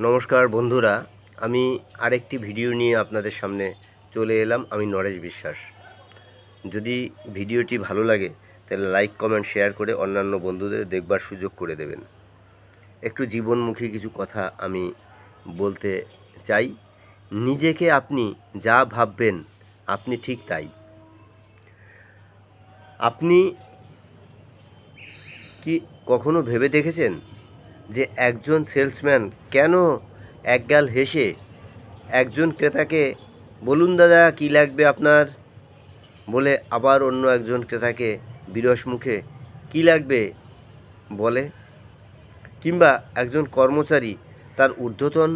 নমস্কার বন্ধুরা, আমি আরেকটি ভিডিও নিয়ে আপনাদের সামনে চলে এলাম। আমি নরেশ বিশ্বাস। যদি ভিডিওটি ভালো লাগে তাহলে লাইক, কমেন্ট, শেয়ার করে অন্যান্য বন্ধুদের দেখবার সুযোগ করে দেবেন। একটু জীবনমুখী কিছু কথা আমি বলতে চাই। নিজেকে আপনি যা ভাববেন আপনি ঠিক তাই। আপনি কি কখনো ভেবে দেখেছেন যে একজন সেলসম্যান কেন একগাল হেসে একজন ক্রেতাকে বলুন দাদা কী লাগবে আপনার বলে আবার অন্য একজন ক্রেতাকে বিরস মুখে কী লাগবে বলে, কিংবা একজন কর্মচারী তার ঊর্ধ্বতন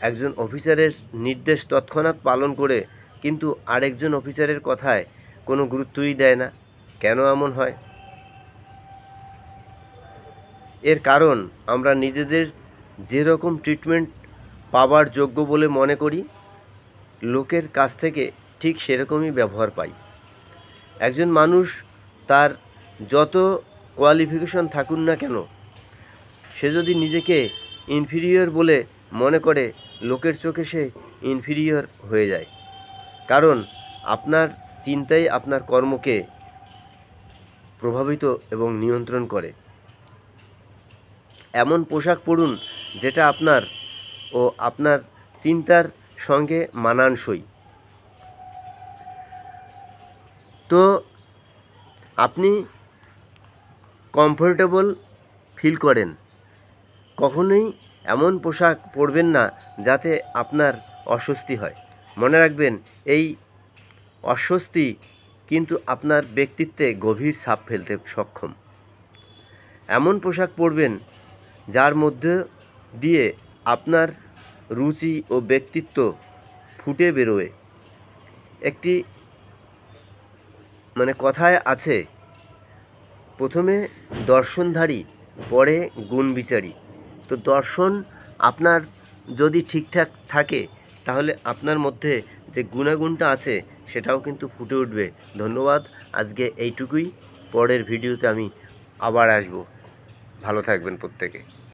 একজন অফিসারের নির্দেশ তৎক্ষণাৎ পালন করে কিন্তু আরেকজন অফিসারের কথায় কোনো গুরুত্বই দেয় না? কেন এমন হয়? এর কারণ আমরা নিজেদের যেরকম ট্রিটমেন্ট পাবার যোগ্য বলে মনে করি, লোকের কাছ থেকে ঠিক সেরকমই ব্যবহার পাই। একজন মানুষ তার যত কোয়ালিফিকেশন থাকুন না কেন, সে যদি নিজেকে ইনফিরিয়র বলে মনে করে, লোকের চোখে সে ইনফিরিয়র হয়ে যায়। কারণ আপনার চিন্তাই আপনার কর্মকে প্রভাবিত এবং নিয়ন্ত্রণ করে। এমন পোশাক পরুন যেটা আপনার ও আপনার চিন্তার সঙ্গে মানানসই। তো আপনি কমফোর্টেবল ফিল করেন, কখনোই এমন পোশাক পরবেন না যাতে আপনার অস্বস্তি হয়। মনে রাখবেন, এই অস্বস্তি কিন্তু আপনার ব্যক্তিত্বে গভীর ছাপ ফেলতে সক্ষম। এমন পোশাক পরবেন যার মধ্যে দিয়ে আপনার রুচি ও ব্যক্তিত্ব ফুটে বেরোয়। একটি কথায় আছে, প্রথমে দর্শনধারী পরে গুণ বিচারী। তো দর্শন আপনার যদি ঠিকঠাক থাকে তাহলে আপনার মধ্যে যে গুণাগুণটা আছে সেটাও কিন্তু ফুটে উঠবে। ধন্যবাদ, আজকে এইটুকুই। পরের ভিডিওতে আমি আবার আসব। ভালো থাকবেন প্রত্যেকে।